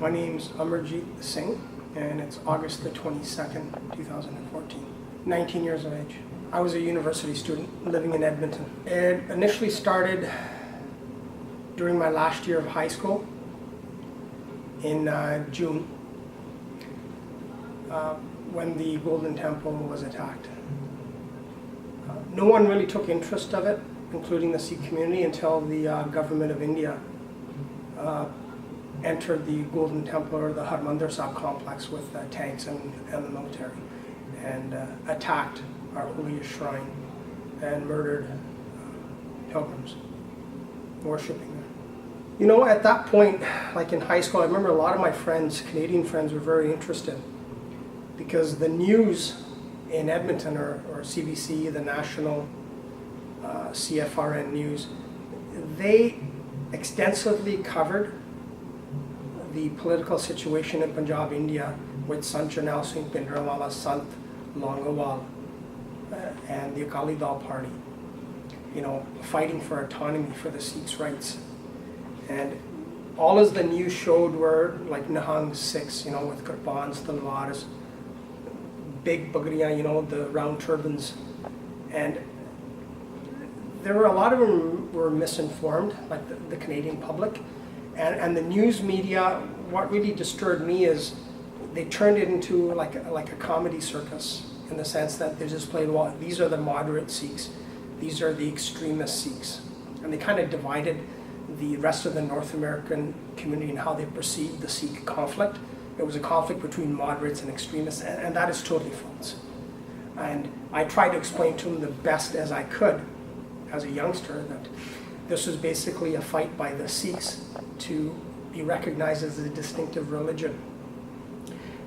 My name's Amarjit Singh, and it's August the 22nd, 2014. 19 years of age. I was a university student living in Edmonton. It initially started during my last year of high school in June when the Golden Temple was attacked. No one really took interest of it, including the Sikh community, until the government of India entered the Golden Temple or the Harmandir Sahib complex with tanks and the military, and attacked our holiest shrine and murdered pilgrims worshipping there. You know, at that point, like in high school, I remember a lot of my friends, Canadian friends, were very interested because the news in Edmonton, or CBC, the national CFRN news, they extensively covered the political situation in Punjab, India, with Sant Jarnail Singh Bhindranwala, Sant Longowal, and the Akali Dal party, you know, fighting for autonomy for the Sikhs' rights. And all as the news showed were like Nihang Sikhs, you know, with kirbans, talwars, big bagriyan, you know, the round turbans. And there were a lot of them were misinformed, like the Canadian public. And the news media, what really disturbed me is they turned it into like a comedy circus, in the sense that they just played, well, these are the moderate Sikhs, these are the extremist Sikhs. And they kind of divided the rest of the North American community in how they perceived the Sikh conflict. It was a conflict between moderates and extremists, and that is totally false. And I tried to explain to them the best as I could as a youngster that this was basically a fight by the Sikhs to be recognized as a distinctive religion,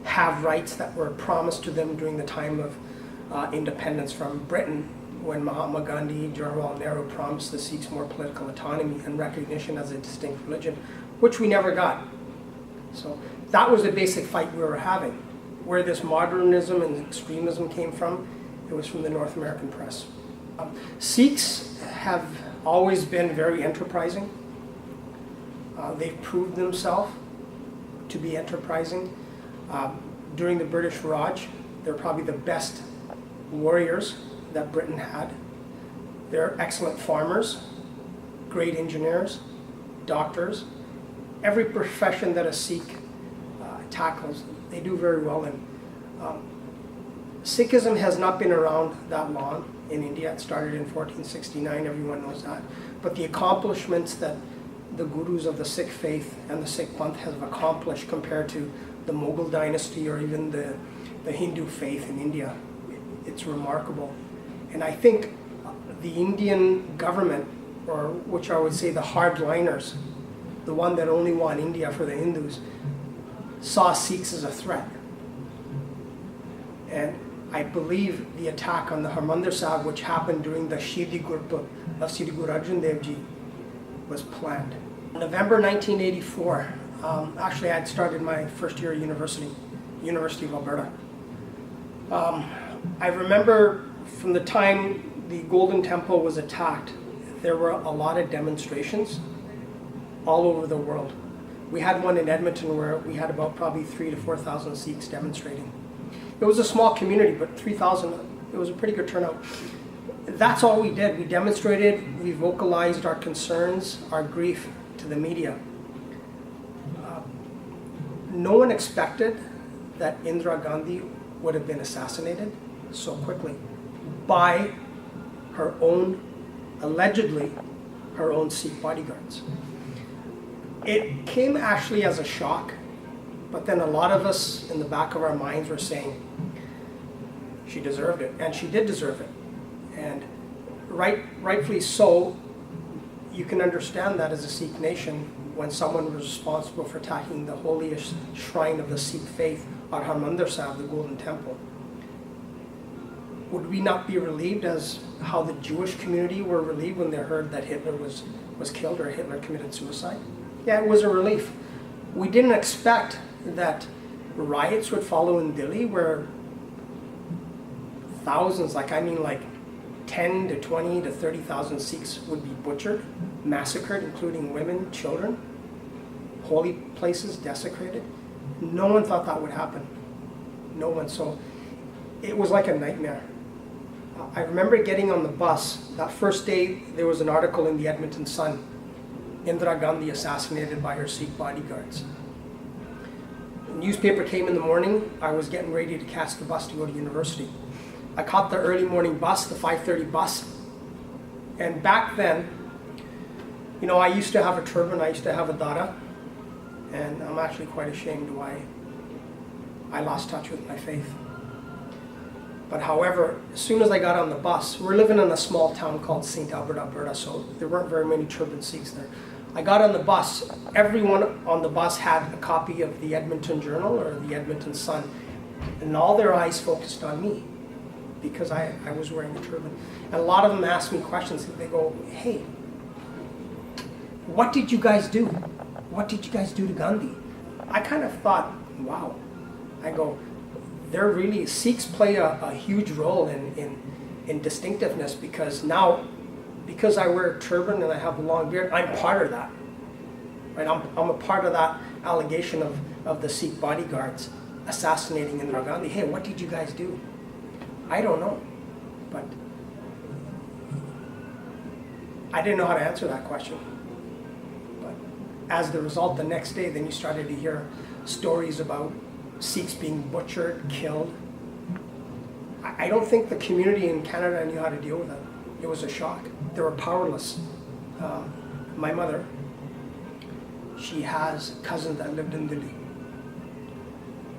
have rights that were promised to them during the time of independence from Britain, when Mahatma Gandhi, Jawaharlal Nehru promised the Sikhs more political autonomy and recognition as a distinct religion, which we never got. So that was the basic fight we were having. Where this modernism and extremism came from, it was from the North American press. Sikhs have always been very enterprising. They've proved themselves to be enterprising. During the British Raj, they're probably the best warriors that Britain had. They're excellent farmers, great engineers, doctors. Every profession that a Sikh tackles, they do very well in. Sikhism has not been around that long in India. It started in 1469, everyone knows that. But the accomplishments that the gurus of the Sikh faith and the Sikh Panth have accomplished compared to the Mughal dynasty or even the Hindu faith in India, it's remarkable. And I think the Indian government, or which I would say the hardliners, the one that only want India for the Hindus, saw Sikhs as a threat. And I believe the attack on the Harmandir Sahib, which happened during the Shahidi Gurpurab of Sri Guru Arjan Dev Ji, was planned. In November 1984, actually I had started my first year at University of Alberta. I remember from the time the Golden Temple was attacked, there were a lot of demonstrations all over the world. We had one in Edmonton where we had about probably 3,000 to 4,000 Sikhs demonstrating. It was a small community, but 3,000, it was a pretty good turnout. That's all we did. We demonstrated, we vocalized our concerns, our grief to the media. No one expected that Indira Gandhi would have been assassinated so quickly by her own, allegedly, her own Sikh bodyguards. It came actually as a shock, but then a lot of us in the back of our minds were saying, she deserved it, and she did deserve it. And rightfully so. You can understand that as a Sikh nation, when someone was responsible for attacking the holiest shrine of the Sikh faith, at Harmandir Sahib, the Golden Temple. Would we not be relieved as how the Jewish community were relieved when they heard that Hitler was killed or Hitler committed suicide? Yeah, it was a relief. We didn't expect that riots would follow in Delhi where thousands, like 10 to 20 to 30,000 Sikhs would be butchered, massacred, including women, children, holy places desecrated. No one thought that would happen. No one. So it was like a nightmare. I remember getting on the bus. That first day, there was an article in the Edmonton Sun, Indira Gandhi assassinated by her Sikh bodyguards. The newspaper came in the morning. I was getting ready to catch the bus to go to university. I caught the early morning bus, the 5:30 bus. And back then, you know, I used to have a turban, I used to have a dada, and I'm actually quite ashamed why I lost touch with my faith. But however, as soon as I got on the bus, we're living in a small town called St. Albert, Alberta, so there weren't very many turban Sikhs there. I got on the bus, everyone on the bus had a copy of the Edmonton Journal or the Edmonton Sun, and all their eyes focused on me because I was wearing a turban. And a lot of them asked me questions. They go, hey, what did you guys do? What did you guys do to Gandhi? I kind of thought, wow. I go, they're really, Sikhs play a huge role in distinctiveness because now, because I wear a turban and I have a long beard, I'm part of that. Right? I'm a part of that allegation of the Sikh bodyguards assassinating Indira Gandhi. Hey, what did you guys do? I don't know, but I didn't know how to answer that question. But as the result, the next day, then you started to hear stories about Sikhs being butchered, killed. I don't think the community in Canada knew how to deal with it. It was a shock. They were powerless. My mother, she has cousins that lived in Delhi.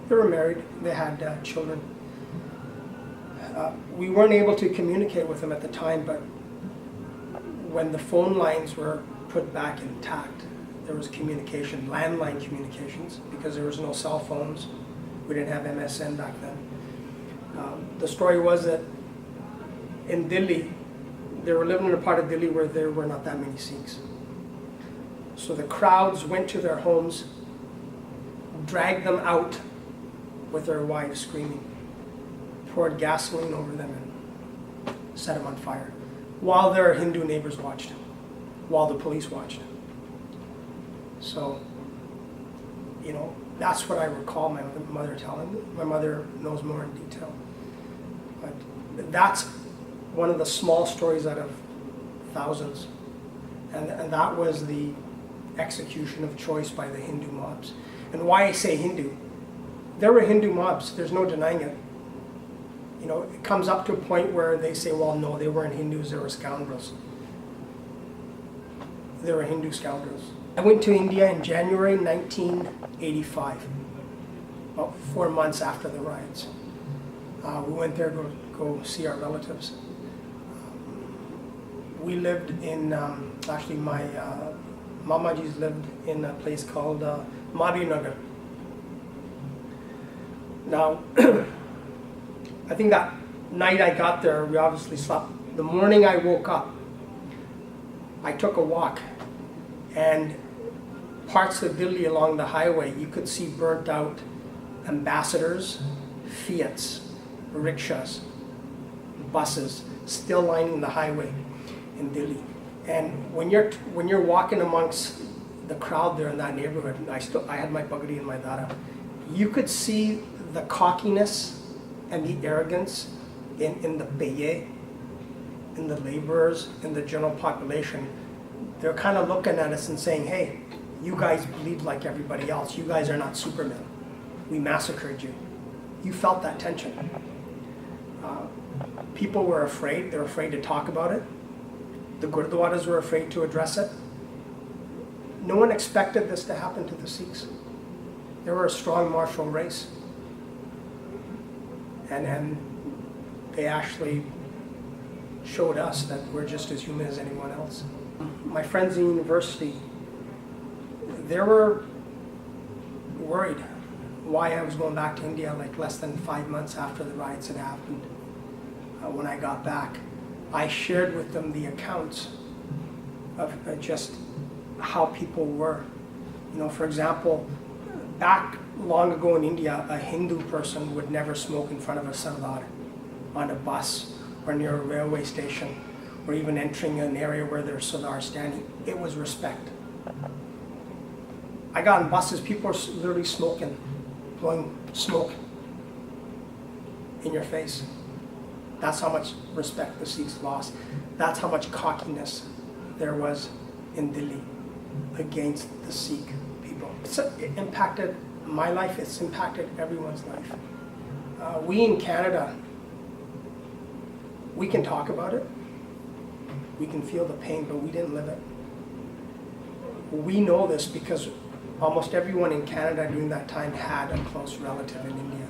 They were married, they had children. We weren't able to communicate with them at the time, but when the phone lines were put back intact, there was communication, landline communications, because there was no cell phones. We didn't have MSN back then. The story was that in Delhi, they were living in a part of Delhi where there were not that many Sikhs. So the crowds went to their homes, dragged them out with their wives screaming, poured gasoline over them and set them on fire, while their Hindu neighbors watched, while the police watched. So, you know, that's what I recall my mother telling me. My mother knows more in detail. But that's one of the small stories out of thousands. And that was the execution of choice by the Hindu mobs. And why I say Hindu, there were Hindu mobs, there's no denying it. You know, it comes up to a point where they say, well, no, they weren't Hindus, they were scoundrels. They were Hindu scoundrels. I went to India in January 1985, about 4 months after the riots. We went there to go see our relatives. We lived in, actually my Mamaji's lived in a place called Mabinagar. Now, I think that night I got there, we obviously slept. The morning I woke up, I took a walk, and parts of Delhi along the highway, you could see burnt out ambassadors, Fiats, rickshaws, buses, still lining the highway in Delhi. And when you're walking amongst the crowd there in that neighborhood, I had my pagadi and my dada, you could see the cockiness and the arrogance in the paye, in the laborers, in the general population. They're kind of looking at us and saying, hey, you guys bleed like everybody else. You guys are not Superman. We massacred you. You felt that tension. People were afraid. They were afraid to talk about it. The Gurdwaras were afraid to address it. No one expected this to happen to the Sikhs. They were a strong martial race. And they actually showed us that we're just as human as anyone else. My friends in university, they were worried why I was going back to India like less than 5 months after the riots had happened. When I got back, I shared with them the accounts of just how people were. You know, for example, back long ago in India, a Hindu person would never smoke in front of a sardar on a bus or near a railway station or even entering an area where there's sardar standing. It was respect. I got on buses, people are literally smoking, blowing smoke in your face. That's how much respect the Sikhs lost. That's how much cockiness there was in Delhi against the Sikh people. It impacted my life, it's impacted everyone's life. We in Canada, we can talk about it, we can feel the pain, but we didn't live it. We know this because almost everyone in Canada during that time had a close relative in India,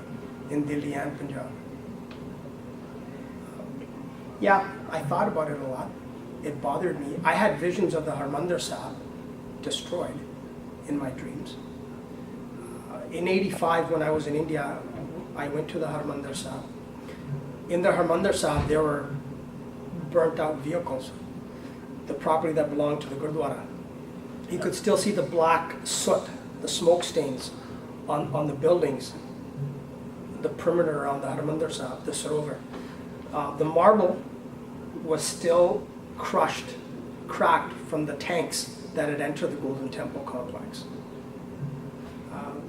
in Delhi and Punjab. Yeah, I thought about it a lot. It bothered me. I had visions of the Harmandir Sahib destroyed in my dreams. In '85, when I was in India, I went to the Harmandir Sahib. In the Harmandir Sahib, there were burnt out vehicles, the property that belonged to the Gurdwara. You could still see the black soot, the smoke stains on the buildings, the perimeter around the Harmandir Sahib, the Sarovar. The marble was still crushed, cracked from the tanks that had entered the Golden Temple complex.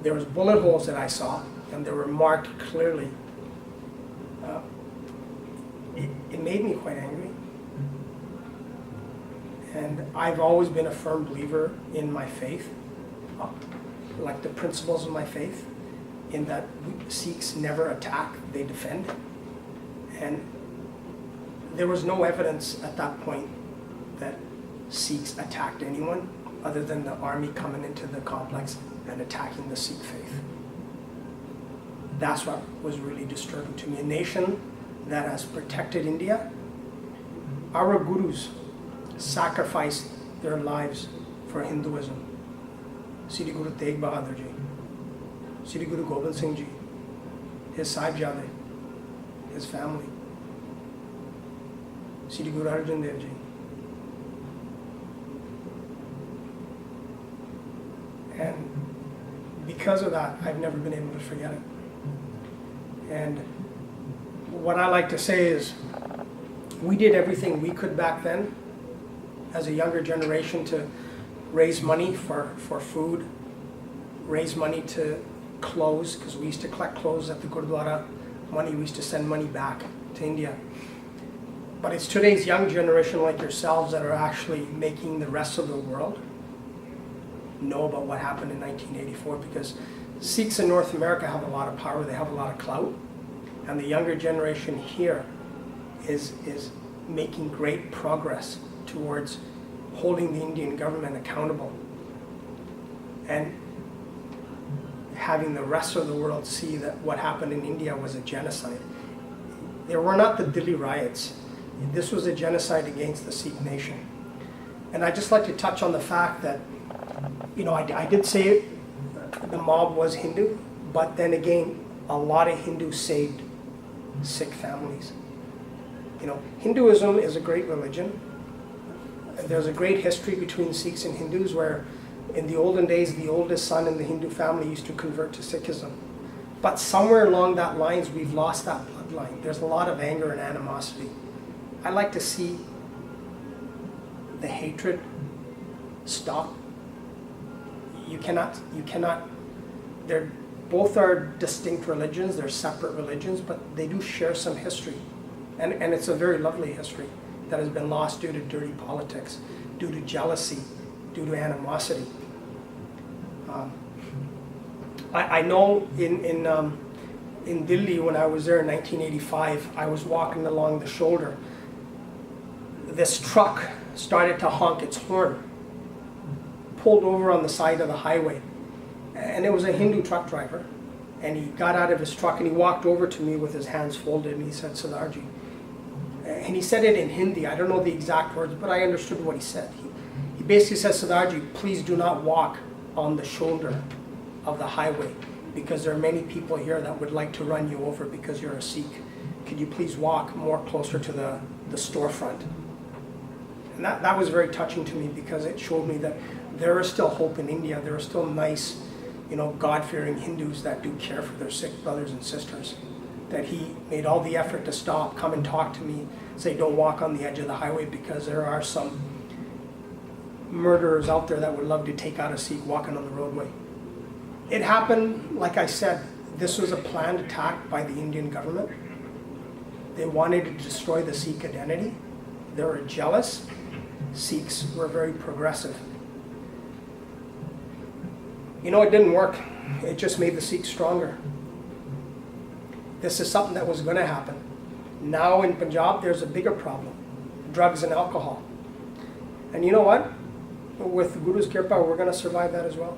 There was bullet holes that I saw, and they were marked clearly. It made me quite angry. And I've always been a firm believer in my faith, like the principles of my faith, in that Sikhs never attack, they defend. And there was no evidence at that point that Sikhs attacked anyone other than the army coming into the complex and attacking the Sikh faith. That's what was really disturbing to me. A nation that has protected India, our gurus sacrificed their lives for Hinduism. Sri Guru Tegh Bahadur Ji, Sri Guru Gobind Singh Ji, his Sahibzade, his family, Sri Guru Arjan Dev Ji. And because of that, I've never been able to forget it. And what I like to say is, we did everything we could back then as a younger generation to raise money for food, raise money to clothes, because we used to collect clothes at the Gurdwara, we used to send money back to India. But it's today's young generation like yourselves that are actually making the rest of the world know about what happened in 1984, because Sikhs in North America have a lot of power, they have a lot of clout, and the younger generation here is making great progress towards holding the Indian government accountable and having the rest of the world see that what happened in India was a genocide. There were not the Delhi riots. This was a genocide against the Sikh nation. And I'd just like to touch on the fact that, you know, I did say the mob was Hindu, but then again, a lot of Hindus saved Sikh families. You know, Hinduism is a great religion. There's a great history between Sikhs and Hindus where in the olden days, the oldest son in the Hindu family used to convert to Sikhism. But somewhere along that lines, we've lost that bloodline. There's a lot of anger and animosity. I like to see the hatred stop. You cannot, they're both are distinct religions, they're separate religions, but they do share some history. And it's a very lovely history that has been lost due to dirty politics, due to jealousy, due to animosity. I know in Delhi, when I was there in 1985, I was walking along the shoulder. This truck started to honk its horn, pulled over on the side of the highway. And it was a Hindu truck driver. And he got out of his truck and he walked over to me with his hands folded and he said, "Sardarji." And he said it in Hindi. I don't know the exact words, but I understood what he said. He basically said, "Sardarji, please do not walk on the shoulder of the highway because there are many people here that would like to run you over because you're a Sikh. Could you please walk more closer to the storefront?" And that was very touching to me because it showed me that there is still hope in India. There are still nice, you know, God-fearing Hindus that do care for their Sikh brothers and sisters. That he made all the effort to stop, come and talk to me, say don't walk on the edge of the highway because there are some murderers out there that would love to take out a Sikh walking on the roadway. It happened, like I said, this was a planned attack by the Indian government. They wanted to destroy the Sikh identity. They were jealous. Sikhs were very progressive. You know, it didn't work. It just made the Sikhs stronger. This is something that was going to happen. Now in Punjab, there's a bigger problem. Drugs and alcohol. And you know what? With Guru's Kirpa, we're going to survive that as well.